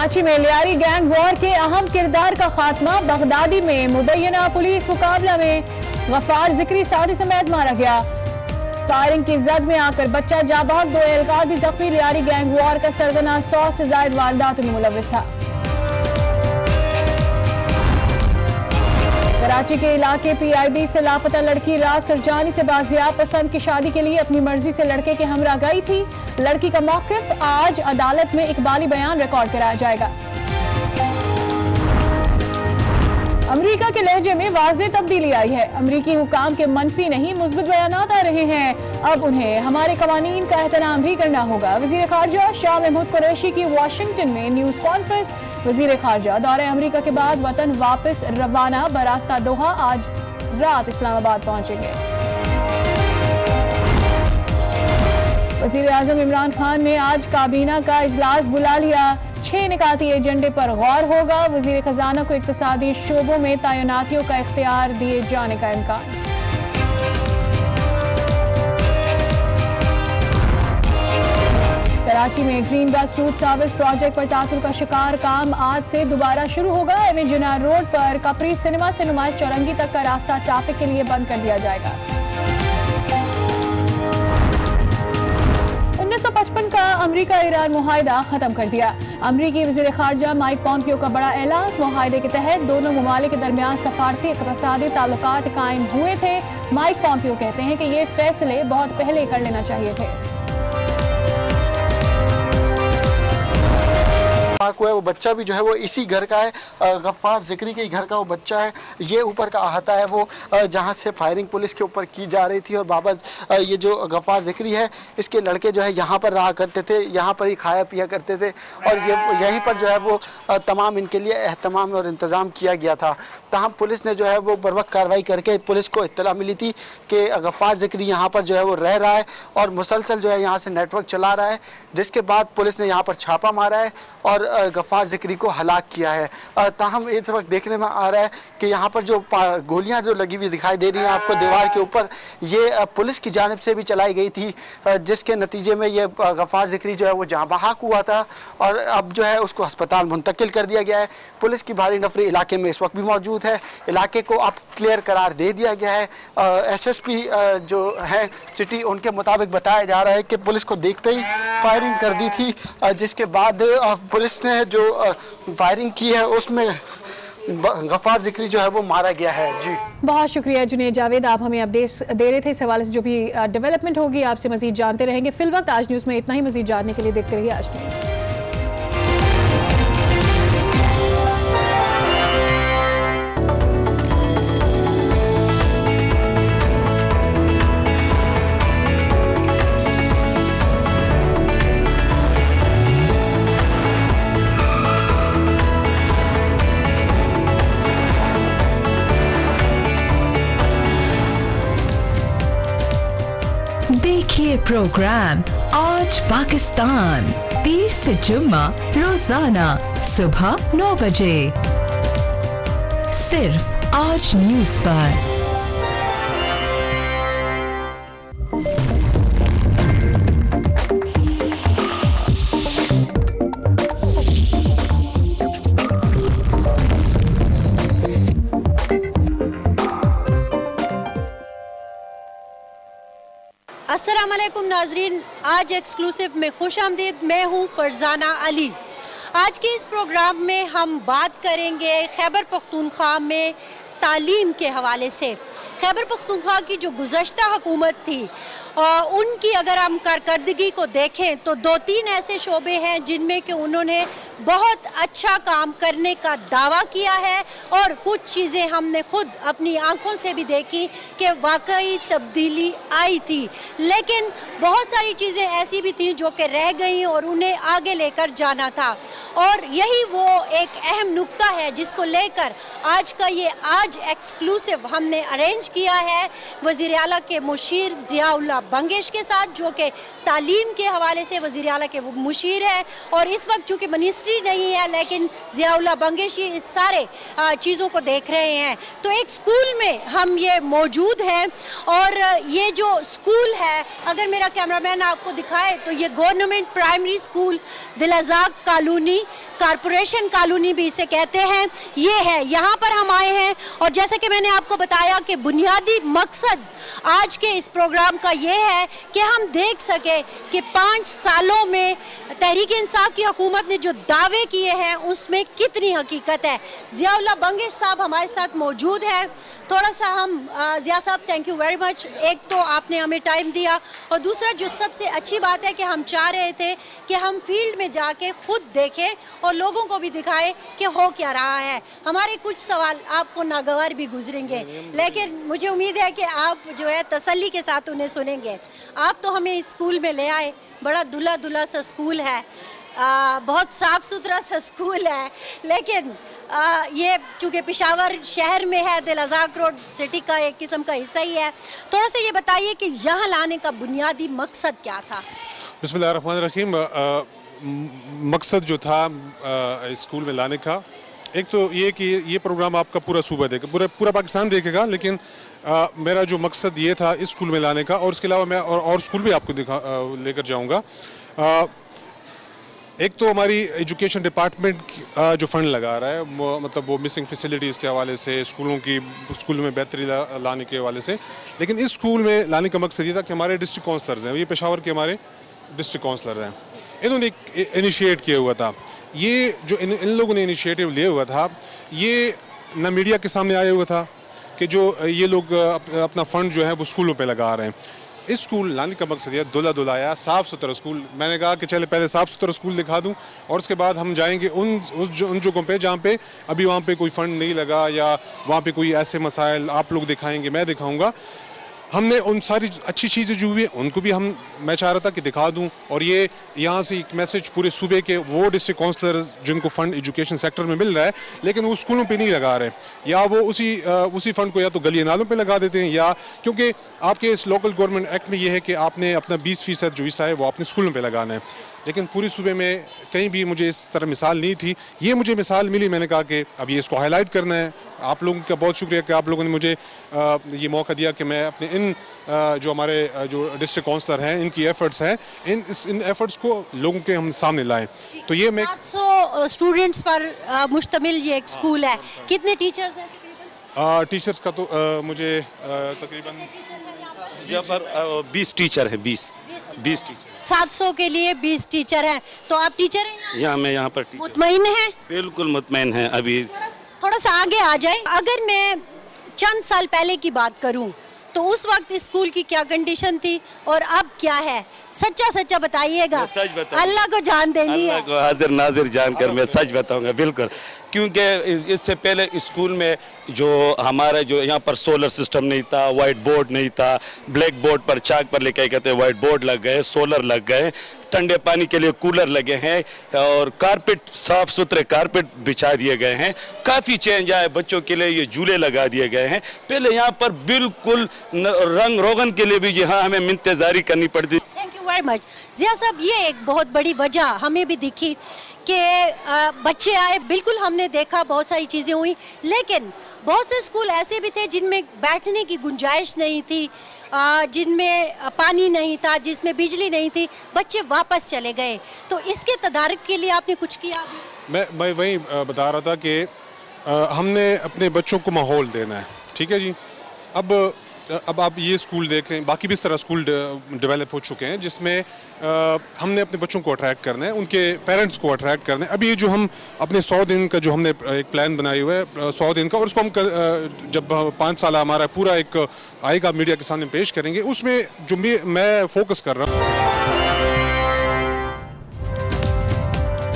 कराची में Lyari gang war के अहम किरदार का खात्मा। बगदादी में मुदय्यना पुलिस मुकाबला में गफ्फार जिक्री साथी समेत मारा गया। फायरिंग की जद में आकर बच्चा जाबाग, 2 एहलकार भी जख्मी। लियारी गैंग वॉर का सरगना 100 से ज्यादा वारदातों में मुलव्विस था। कराची के इलाके PIB से लापता लड़की रात सरजानी से बाजियाब। पसंद की शादी के लिए अपनी मर्जी से लड़के के हमरा गई थी। लड़की का मौक़िफ़ आज अदालत में इकबाली बयान रिकॉर्ड कराया जाएगा। अमेरिका के लहजे में वाज़ेह तब्दीली आई है। अमेरिकी हुकाम के मनफी नहीं मुस्बत बयानात आ रहे हैं। अब उन्हें हमारे कवानीन का एहतराम भी करना होगा। वज़ीर ख़ारजा शाह महमूद कुरैशी की वाशिंगटन में न्यूज़ कॉन्फ्रेंस। वज़ीर ख़ारजा दौरे अमेरिका के बाद वतन वापस रवाना। बरास्ता दोहा आज रात इस्लामाबाद पहुंचेंगे। वज़ीर आज़म इमरान खान ने आज काबीना का इजलास बुला लिया। 6 निकाती एजेंडे पर गौर होगा। वज़ीर खजाना को इक़्तिसादी शोबों में तैनातियों का इख्तियार दिए जाने का इम्कान। कराची में green bus route service project पर तातुल का शिकार। काम आज से दोबारा शुरू होगा। एवेंजना रोड पर कपरी सिनेमा से नुमाइश चौरंगी तक का रास्ता ट्रैफिक के लिए बंद कर दिया जाएगा। 1955 का अमेरिका ईरान मुआहिदा खत्म कर दिया। अमेरिकी वज़ीर ख़ारजा माइक पॉम्पियो का बड़ा ऐलान। मुआहिदे के तहत दोनों ममालिक के दरमियान सफारती इक़्तिसादी ताल्लुकात कायम हुए थे। माइक पॉम्पियो कहते हैं कि ये फैसले बहुत पहले कर लेना चाहिए थे। को है वो बच्चा भी जो है वो इसी घर का है, गफ्फार जिक्री के घर का वो बच्चा है। ये ऊपर का अहाता है वो जहाँ से फायरिंग पुलिस के ऊपर की जा रही थी। और बाबा ये जो गफ्फार जिक्री है इसके लड़के जो है यहाँ पर रहा करते थे, यहाँ पर ही खाया पिया करते थे। और ये यहीं पर जो है वो तमाम इनके लिए एहतमाम और इंतज़ाम किया गया था। तमाम पुलिस ने जो है वो बर वक्त कार्रवाई करके पुलिस को इत्तला मिली थी कि गफ्फार जिक्री यहाँ पर जो है वो रह रहा है और मुसलसल जो है यहाँ से नेटवर्क चला रहा है। जिसके बाद पुलिस ने यहाँ पर छापा मारा है और गफ्फार जिक्री को हलाक किया है। ताहम इस वक्त देखने में आ रहा है कि यहाँ पर जो गोलियाँ जो लगी हुई दिखाई दे रही हैं आपको दीवार के ऊपर, ये पुलिस की जानिब से भी चलाई गई थी, जिसके नतीजे में ये गफ्फार जिक्री जो है वो जाँ बहक हुआ था और अब जो है उसको अस्पताल मुंतकिल कर दिया गया है। पुलिस की भारी नफरी इलाके में इस वक्त भी मौजूद है। इलाके को अब क्लियर करार दे दिया गया है। SSP जो है सिटी, उनके मुताबिक बताया जा रहा है कि पुलिस को देखते ही फायरिंग कर दी थी, जिसके बाद पुलिस ने जो फायरिंग की है उसमें गफ्फार जिक्री जो है वो मारा गया है। जी बहुत शुक्रिया जुनेद जावेद, आप हमें अपडेट्स दे रहे थे। इस हवाले से जो भी डेवलपमेंट होगी आपसे मजीद जानते रहेंगे। फिल वक्त आज न्यूज़ में इतना ही। मजीद जानने के लिए देखते रहिए आज न्यूज़। देखिए प्रोग्राम आज पाकिस्तान, पीर से जुम्मा रोजाना सुबह 9 बजे सिर्फ आज न्यूज़ पर। अस्सलाम वालेकुम नाजरीन, आज एक्सक्लूसिव में खुश आमदीद। मैं हूँ फरजाना अली। आज के इस प्रोग्राम में हम बात करेंगे खैबर पख्तूनख्वा में तालीम के हवाले से। खैबर पख्तूनख्वा की जो गुज़श्ता हुकूमत थी उनकी अगर हम कारकर्दगी को देखें तो 2-3 ऐसे शोबे हैं जिनमें कि उन्होंने बहुत अच्छा काम करने का दावा किया है और कुछ चीज़ें हमने खुद अपनी आंखों से भी देखी कि वाकई तब्दीली आई थी। लेकिन बहुत सारी चीज़ें ऐसी भी थीं जो कि रह गई और उन्हें आगे लेकर जाना था। और यही वो एक अहम नुक्ता है जिसको लेकर आज का ये आज एक्सक्लूसिव हमने अरेंज किया है। वज़ीर आला के मुशीर ज़ियाउल्लाह बंगेश के साथ, जो कि तालीम के हवाले से वज़ीर आला के वो मुशीर है, और इस वक्त चूँकि मिनिस्ट्री नहीं है लेकिन ज़ियाउल्लाह बंगेश इस सारे चीज़ों को देख रहे हैं। तो एक स्कूल में हम ये मौजूद हैं, और ये जो स्कूल है, अगर मेरा कैमरामैन आपको दिखाए तो ये गवर्नमेंट प्राइमरी स्कूल दिलरज़ाक कॉलोनी, कारपोरेशन कॉलोनी भी इसे कहते हैं, ये है। यहाँ पर हम आए हैं, और जैसा कि मैंने आपको बताया कि बुनियादी मकसद आज के इस प्रोग्राम का ये है कि हम देख सके कि 5 सालों में तहरीक इंसाफ की हुकूमत ने जो दावे किए हैं उसमें कितनी हकीकत है। ज़ियाउल्लाह बंगेश साहब हमारे साथ मौजूद है। थोड़ा सा हम ज़िया साहब, थैंक यू वेरी मच। एक तो आपने हमें टाइम दिया, और दूसरा जो सबसे अच्छी बात है कि हम चाह रहे थे कि हम फील्ड में जाके खुद देखें और लोगों को भी दिखाएं कि हो क्या रहा है। हमारे कुछ सवाल आपको नागवार भी गुजरेंगे, लेकिन मुझे उम्मीद है कि आप जो है तसल्ली के साथ उन्हें सुनेंगे। आप तो हमें इस स्कूल में ले आए, बड़ा दुल्हा दुल्हा सा स्कूल है, बहुत साफ़ सुथरा सा स्कूल है, लेकिन ये चूँकि पेशावर शहर में है, दिलरज़ाक रोड सिटी का एक किस्म का हिस्सा ही है। थोड़ा सा ये बताइए कि यहाँ लाने का बुनियादी मकसद क्या था? बिस्मिल्लाहिर्रहमानिर्रहीम। मकसद जो था स्कूल में लाने का, एक तो ये कि ये प्रोग्राम आपका पूरा सूबा देखेगा, पूरा पाकिस्तान देखेगा, लेकिन मेरा जो मकसद ये था इस स्कूल में लाने का, और इसके अलावा मैं और स्कूल भी आपको लेकर जाऊँगा। एक तो हमारी एजुकेशन डिपार्टमेंट जो फ़ंड लगा रहा है, मतलब वो मिसिंग फैसिलिटीज़ के हवाले से, स्कूल में बेहतरी लाने के हवाले से। लेकिन इस स्कूल में लाने का मकसद ये था कि हमारे डिस्ट्रिक्ट काउंसलर्स हैं, ये पेशावर के हमारे डिस्ट्रिक्ट काउंसलर हैं, इन्होंने इनिशिएट किया हुआ था। ये जो इन लोगों ने इनिशिएटिव लिया हुआ था, ये ना मीडिया के सामने आया हुआ था कि जो ये लोग अपना फ़ंड जो है वो स्कूलों पे लगा रहे हैं। इस स्कूल लाने का मकसद यह दुल्हा दुल्हाया साफ़ सुथरा स्कूल। मैंने कहा कि चले पहले साफ़ सुथरा स्कूल दिखा दूं, और उसके बाद हम जाएंगे उन जगहों पे जहाँ पे अभी वहाँ पे कोई फ़ंड नहीं लगा, या वहाँ पे कोई ऐसे मसाइल आप लोग दिखाएंगे, मैं दिखाऊंगा। हमने उन सारी अच्छी चीज़ें जो हुई उनको भी मैं चाह रहा था कि दिखा दूं, और ये यहाँ से एक मैसेज पूरे सूबे के वो डिस्ट्रिक्ट काउंसलर जिनको फ़ंड एजुकेशन सेक्टर में मिल रहा है लेकिन वो स्कूलों पे नहीं लगा रहे, या वो उसी फ़ंड को या तो गली नालों पे लगा देते हैं, या क्योंकि आपके इस लोकल गवर्नमेंट एक्ट में ये है कि आपने अपना 20% जो हिस्सा है वो अपने स्कूलों पर लगाना है। लेकिन पूरे सूबे में कहीं भी मुझे इस तरह मिसाल नहीं थी, ये मुझे मिसाल मिली। मैंने कहा कि अब ये इसको हाईलाइट करना है। आप लोगों का बहुत शुक्रिया कि आप लोगों ने मुझे ये मौका दिया कि मैं अपने जो हमारे जो डिस्ट्रिक्ट काउंसलर हैं, इनकी एफर्ट्स हैं, इन एफर्ट्स को लोगों के हम सामने लाएं। तो ये मैं 700 स्टूडेंट्स पर मुश्तमिल ये एक स्कूल है। कितने टीचर्स हैं तकरीबन? टीचर्स का तो मुझे तकरीबन यहाँ पर 20 टीचर हैं, 20 टीचर। 700 के लिए 20 टीचर हैं। तो आप टीचर हैं यहाँ पर मुतमईन हैं? बिल्कुल मुतमईन हैं। अभी थोड़ा सा आगे आ जाए। अगर मैं चंद साल पहले की बात करूं तो उस वक्त इस स्कूल की क्या कंडीशन थी और अब क्या है? सच्चा बताइएगा, अल्लाह को जान देनी है। अल्लाह को हाजिर नाजिर जानकर मैं सच बताऊंगा बिल्कुल, क्योंकि इससे पहले स्कूल में जो हमारा जो यहाँ पर सोलर सिस्टम नहीं था, वाइट बोर्ड नहीं था, ब्लैक बोर्ड पर चाक पर लिखा कहते वाइट बोर्ड लग गए, सोलर लग गए, ठंडे पानी के लिए कूलर लगे हैं, और कारपेट साफ सुथरे कारपेट बिछा दिए गए हैं। काफ़ी चेंज आया, बच्चों के लिए ये झूले लगा दिए गए हैं। पहले यहाँ पर बिल्कुल रंग रोगन के लिए भी यहाँ हमें मिन्नतजारी करनी पड़ती। Thank you very much Zia sahab. ये एक बहुत बड़ी वजह हमें भी दिखी कि बच्चे आए, बिल्कुल हमने देखा बहुत सारी चीज़ें हुई, लेकिन बहुत से स्कूल ऐसे भी थे जिनमें बैठने की गुंजाइश नहीं थी, जिनमें पानी नहीं था, जिसमें बिजली नहीं थी, बच्चे वापस चले गए। तो इसके तदारक के लिए आपने कुछ किया? मैं वही बता रहा था कि हमने अपने बच्चों को माहौल देना है, ठीक है जी। अब आप ये स्कूल देख लें, बाकी भी इस तरह स्कूल डेवलप हो चुके हैं जिसमें हमने अपने बच्चों को अट्रैक्ट करना है, उनके पेरेंट्स को अट्रैक्ट करना है। अभी जो हम अपने 100 दिन का जो हमने एक प्लान बनाया हुआ है 100 दिन का, और उसको हम जब 5 साल हमारा पूरा एक आएगा मीडिया के सामने पेश करेंगे, उसमें जो मैं फोकस कर रहा हूँ।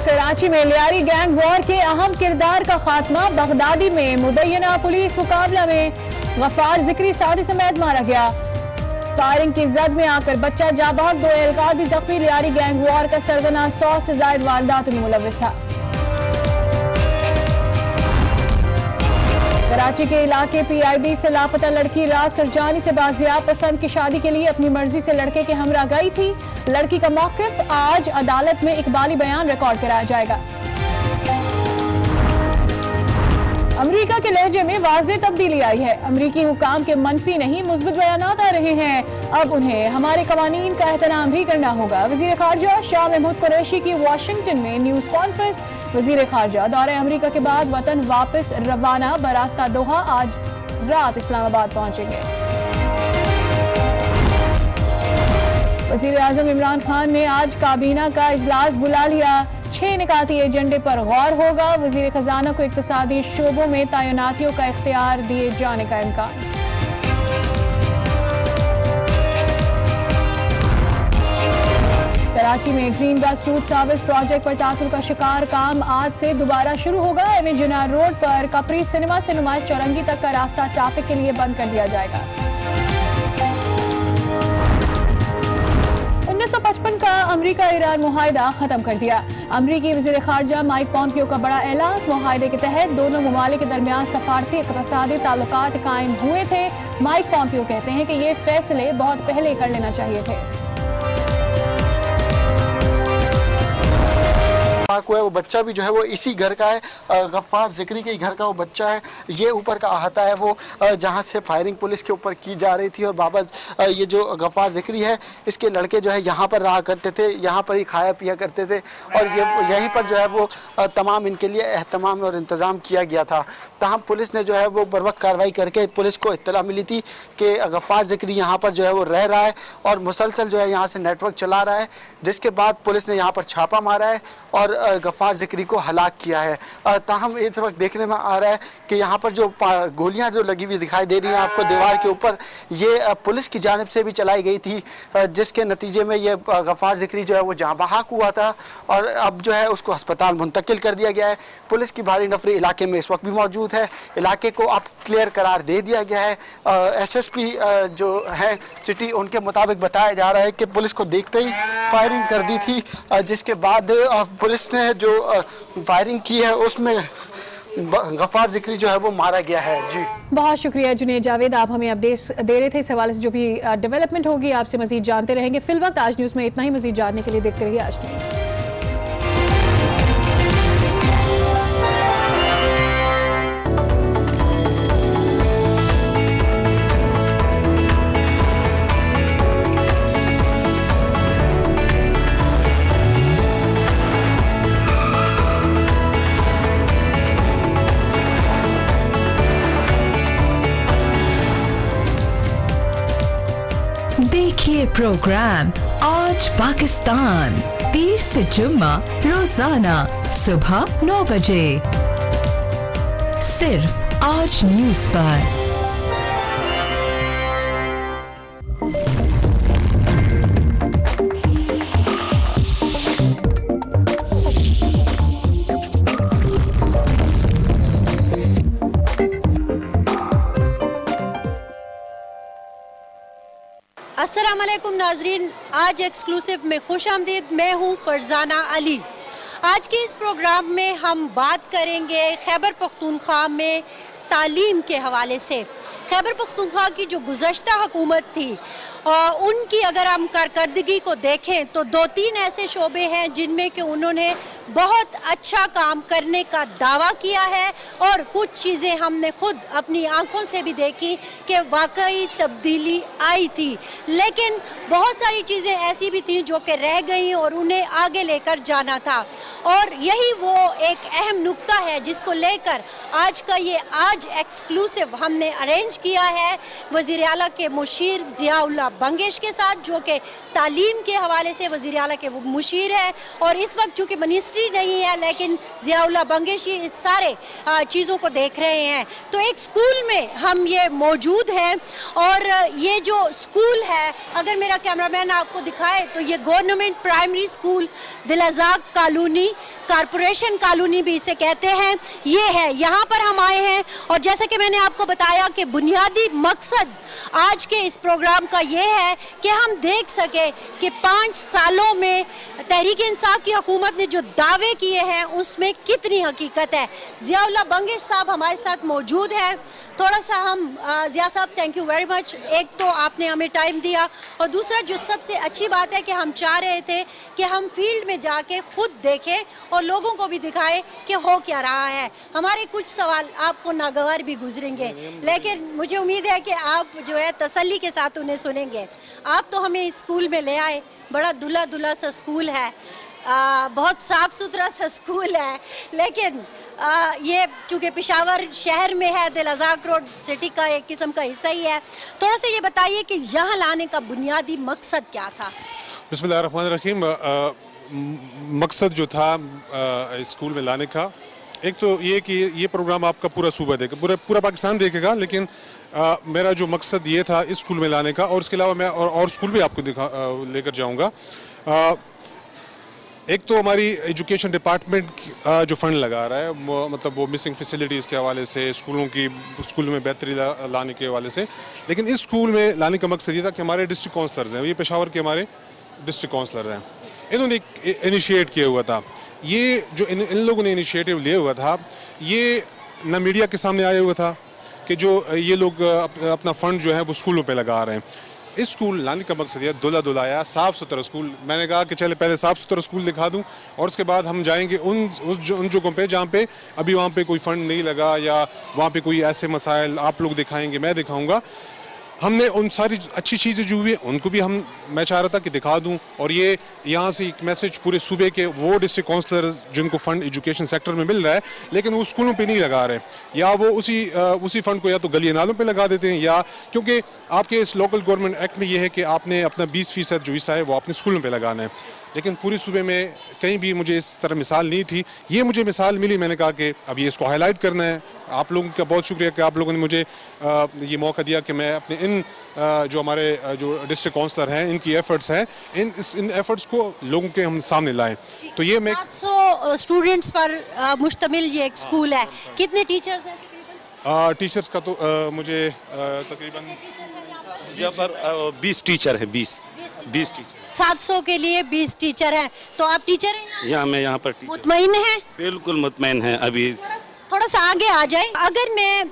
कराची में लियारी गैंग वॉर के अहम किरदार का खात्मा, बगदादी में मुदय्यना पुलिस मुकाबला में गफ्फार जिक्री साथी समेत मारा गया। फायरिंग की जद में आकर बच्चा जाबाग, 2 एहलकार भी जख्मी। लियारी गैंग वॉर का सरगना 100 से ज्यादा वारदातों में मुलव्विस था। कराची के इलाके PIB से लापता लड़की रात सरजानी से बाजियाब पसंद की शादी के लिए अपनी मर्जी से लड़के के हमरा गई थी। लड़की का मौक़िफ़ आज अदालत में इकबाली बयान रिकॉर्ड कराया जाएगा। अमेरिका के लहजे में वाज़ेह तब्दीली आई है। अमेरिकी हुकाम के मनफी नहीं मुस्बत बयानात आ रहे हैं। अब उन्हें हमारे कवानीन का एहतराम भी करना होगा। वज़ीर ख़ारजा शाह महमूद कुरैशी की वाशिंगटन में न्यूज़ कॉन्फ्रेंस। वज़ीर ख़ारजा दौरे अमेरिका के बाद वतन वापस रवाना बरास्ता दोहा आज रात इस्लामाबाद पहुंचेंगे। वज़ीर आज़म इमरान खान ने आज काबीना का इजलास बुला लिया। 6 निकाती एजेंडे पर गौर होगा। वज़ीर खजाना को इक़्तिसादी शोबों में तैनातियों का इख्तियार दिए जाने का इम्कान। कराची में green bus route service project पर तातुल का शिकार काम आज से दोबारा शुरू होगा। एम जिनार रोड पर कपरी सिनेमा से नुमाइश चौरंगी तक का रास्ता ट्रैफिक के लिए बंद कर दिया जाएगा। 1955 का अमेरिका ईरान मुआहिदा खत्म कर दिया। अमेरिकी वज़ीर ख़ारजा माइक पॉम्पियो का बड़ा ऐलान। मुआहिदे के तहत दोनों ममालिक के दरमियान सफारती इक़्तिसादी ताल्लुकात कायम हुए थे। माइक पॉम्पियो कहते हैं कि ये फैसले बहुत पहले कर लेना चाहिए थे। को है वो बच्चा भी जो है वो इसी घर का है, गफ्फार ज़िक्री के घर का वो बच्चा है। ये ऊपर का अहाता है वो जहाँ से फायरिंग पुलिस के ऊपर की जा रही थी। और बाबा ये जो गफ्फार ज़िक्री है इसके लड़के जो है यहाँ पर रहा करते थे, यहाँ पर ही खाया पिया करते थे और ये यहीं पर जो है वो तमाम इनके लिए एहतमाम और इंतज़ाम किया गया था। ताहम पुलिस ने जो है वो बर वक्त कार्रवाई करके पुलिस को इत्तला मिली थी कि गफ्फार ज़िक्री यहाँ पर जो है वो रह रहा है और मुसलसल जो है यहाँ से नेटवर्क चला रहा है, जिसके बाद पुलिस ने यहाँ पर छापा मारा है और गफ्फार ज़िक्री को हलाक किया है। ताहम इस वक्त देखने में आ रहा है कि यहाँ पर जो गोलियाँ जो लगी हुई दिखाई दे रही हैं आपको दीवार के ऊपर, ये पुलिस की जानिब से भी चलाई गई थी, जिसके नतीजे में ये गफ्फार ज़िक्री जो है वो जाँ बहक हुआ था और अब जो है उसको अस्पताल मुंतकिल कर दिया गया है। पुलिस की भारी नफरी इलाके में इस वक्त भी मौजूद है। इलाके को अब क्लियर करार दे दिया गया है। SSP जो है सिटी उनके मुताबिक बताया जा रहा है कि पुलिस को देखते ही फायरिंग कर दी थी, जिसके बाद पुलिस ने जो फायरिंग की है उसमें गफ्फार ज़िक्री जो है वो मारा गया है। जी बहुत शुक्रिया जुनेद जावेद, आप हमें अपडेट्स दे रहे थे। इस हवाले से जो भी डेवलपमेंट होगी आपसे मजीद जानते रहेंगे। फिलवक्त आज न्यूज़ में इतना ही। मजीद जानने के लिए देखते रहिए आज न्यूज़। देखिए प्रोग्राम आज पाकिस्तान पीर से जुम्मा रोजाना सुबह 9 बजे सिर्फ आज न्यूज़ पर। अस्सलामुअलैकुम नाजरीन, आज एक्सक्लूसिव में खुश आमदीद। मैं हूँ फरजाना अली। आज के इस प्रोग्राम में हम बात करेंगे खैबर पख्तूनख्वा में तालीम के हवाले से। खैबर पख्तूनख्वा की जो गुज़श्ता हुकूमत थी उनकी अगर हम कारकर्दगी को देखें तो 2-3 ऐसे शोबे हैं जिनमें कि उन्होंने बहुत अच्छा काम करने का दावा किया है और कुछ चीज़ें हमने खुद अपनी आंखों से भी देखी कि वाकई तब्दीली आई थी। लेकिन बहुत सारी चीज़ें ऐसी भी थी जो कि रह गई और उन्हें आगे लेकर जाना था और यही वो एक अहम नुक्ता है जिसको लेकर आज का ये आज एक्सक्लूसिव हमने अरेंज किया है वज़ीर आला के मुशीर ज़ियाउल्लाह बंगेश के साथ, जो कि तालीम के हवाले से वज़ीर आला के वो मुशीर हैं और इस वक्त चूँकि मिनिस्ट्री नहीं है लेकिन ज़ियाउल्लाह बंगेश ये इस सारे चीज़ों को देख रहे हैं। तो एक स्कूल में हम ये मौजूद हैं और ये जो स्कूल है अगर मेरा कैमरामैन आपको दिखाए तो ये गवर्नमेंट प्राइमरी स्कूल दिलरज़ाक कॉलोनी, कारपोरेशन कॉलोनी भी इसे कहते हैं, ये है। यहाँ पर हम आए हैं और जैसे कि मैंने आपको बताया कि बुनियादी मकसद आज के इस प्रोग्राम का ये है कि हम देख सके कि 5 सालों में तहरीक इंसाफ की हुकूमत ने जो दावे किए हैं उसमें कितनी हकीकत है। ज़ियाउल्लाह बंगिश साहब हमारे साथ मौजूद है। थोड़ा सा हम ज़िया साहब, थैंक यू वेरी मच। एक तो आपने हमें टाइम दिया, और दूसरा जो सबसे अच्छी बात है कि हम चाह रहे थे कि हम फील्ड में जाके खुद देखें और लोगों को भी दिखाएं कि हो क्या रहा है। हमारे कुछ सवाल आपको नागवार भी गुजरेंगे, लेकिन मुझे उम्मीद है कि आप जो है तसल्ली के साथ उन्हें सुनेंगे। आप तो हमें इस स्कूल में ले आए, बड़ा दुल्हा दुल्हा सा स्कूल है, बहुत साफ़ सुथरा सा स्कूल है, लेकिन ये चूँकि पेशावर शहर में है, दिल अज़ाक रोड सिटी का एक किस्म का हिस्सा ही है। थोड़ा सा ये बताइए कि यहाँ लाने का बुनियादी मकसद क्या था? बिस्मिल्लाहिर्रहमानिर्रहीम। मकसद जो था स्कूल में लाने का, एक तो ये कि ये प्रोग्राम आपका पूरा सूबा देगा, पूरा पाकिस्तान देखेगा, लेकिन मेरा जो मकसद ये था इस स्कूल में लाने का, और इसके अलावा मैं और स्कूल भी आपको लेकर जाऊंगा। एक तो हमारी एजुकेशन डिपार्टमेंट जो फ़ंड लगा रहा है, मतलब वो मिसिंग फैसिलिटीज़ के हवाले से, स्कूल में बेहतरी लाने के हवाले से। लेकिन इस स्कूल में लाने का मकसद ये था कि हमारे डिस्ट्रिक्ट काउंसलर्स हैं, ये पेशावर के हमारे डिस्ट्रिक्ट काउंसलर हैं, इन्होंने इनिशिएट किया हुआ था। ये जो इन लोगों ने इनिशिएटिव लिया हुआ था, ये न मीडिया के सामने आया हुआ था कि जो ये लोग अपना फ़ंड जो है वो स्कूलों पे लगा रहे हैं। इस स्कूल लाने का मकसद यह दुल्हा दुल्हाया साफ़ सुथरा स्कूल। मैंने कहा कि चले पहले साफ़ सुथरा स्कूल दिखा दूं, और उसके बाद हम जाएंगे उन जगहों पे जहाँ पे अभी वहाँ पे कोई फ़ंड नहीं लगा, या वहाँ पे कोई ऐसे मसाइल आप लोग दिखाएंगे, मैं दिखाऊंगा। हमने उन सारी अच्छी चीज़ें जो हुई है उनको भी मैं चाह रहा था कि दिखा दूं, और ये यहाँ से एक मैसेज पूरे सूबे के वो डिस्ट्रिक्ट काउंसलर जिनको फ़ंड एजुकेशन सेक्टर में मिल रहा है लेकिन वो स्कूलों पे नहीं लगा रहे, या वो उसी फ़ंड को या तो गली नालों पे लगा देते हैं, या क्योंकि आपके इस लोकल गवर्नमेंट एक्ट में ये है कि आपने अपना 20% जो हिस्सा है वो अपने स्कूलों पर लगाना है। लेकिन पूरे सूबे में कहीं भी मुझे इस तरह मिसाल नहीं थी, ये मुझे मिसाल मिली। मैंने कहा कि अब ये इसको हाईलाइट करना है। आप लोगों का बहुत शुक्रिया कि आप लोगों ने मुझे ये मौका दिया कि मैं अपने जो हमारे जो डिस्ट्रिक्ट काउंसलर हैं इनकी एफर्ट्स हैं, इन एफर्ट्स को लोगों के हम सामने लाएं। तो ये मैं 700 स्टूडेंट्स पर मुश्तमिल ये एक स्कूल है। कितने टीचर्स हैं तकरीबन? टीचर्स का तो मुझे तकरीबन यहाँ पर 20 टीचर हैं, 20 टीचर। 700 के लिए 20 टीचर हैं। तो आप टीचर हैं मैं यहाँ पर मुतमईन हैं? बिल्कुल मुतमईन हैं। अभी थोड़ा सा आगे आ जाए। अगर मैं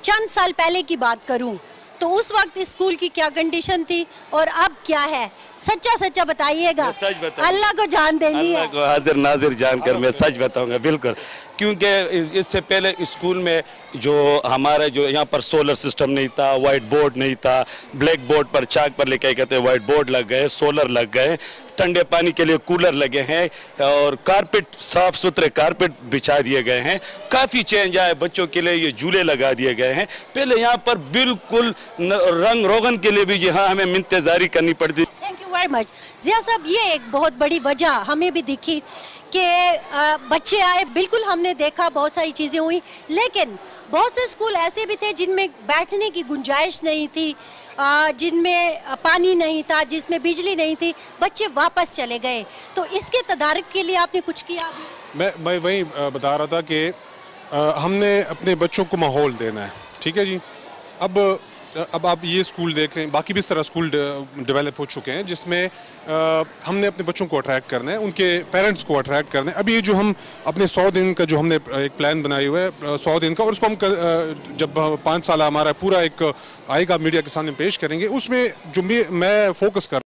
चंद साल पहले की बात करूं तो उस वक्त इस स्कूल की क्या कंडीशन थी और अब क्या है? सच्चा बताइएगा। सच बताऊं, अल्लाह को जान देनी है। अल्लाह को हाजिर नाजिर जानकर मैं सच बताऊंगा, बिल्कुल। क्योंकि इससे पहले स्कूल में जो हमारा जो यहाँ पर सोलर सिस्टम नहीं था, वाइट बोर्ड नहीं था, ब्लैक बोर्ड पर चाक पर लिखा कहते हैं वाइट बोर्ड लग गए, सोलर लग गए, ठंडे पानी के लिए कूलर लगे हैं, और कारपेट साफ सुथरे कारपेट बिछा दिए गए हैं। काफ़ी चेंज आया, बच्चों के लिए ये झूले लगा दिए गए हैं। पहले यहाँ पर बिल्कुल रंग रोगन के लिए भी यहाँ हमें मिन्नतेज़ारी करनी पड़ती। Thank you very much Zia sahab. ये एक बहुत बड़ी वजह हमें भी दिखी कि बच्चे आए, बिल्कुल हमने देखा बहुत सारी चीज़ें हुई, लेकिन बहुत से स्कूल ऐसे भी थे जिनमें बैठने की गुंजाइश नहीं थी, जिनमें पानी नहीं था, जिसमें बिजली नहीं थी, बच्चे वापस चले गए। तो इसके तदारक के लिए आपने कुछ किया? मैं वही बता रहा था कि हमने अपने बच्चों को माहौल देना है, ठीक है जी। अब आप ये स्कूल देख लें, बाकी भी इस तरह स्कूल डेवलप हो चुके हैं जिसमें हमने अपने बच्चों को अट्रैक्ट करना है, उनके पेरेंट्स को अट्रैक्ट करना है। अभी ये जो हम अपने 100 दिन का जो हमने एक प्लान बनाया हुआ है 100 दिन का, और उसको हम जब 5 साल हमारा पूरा एक आएगा मीडिया के सामने पेश करेंगे, उसमें जो मैं फोकस कर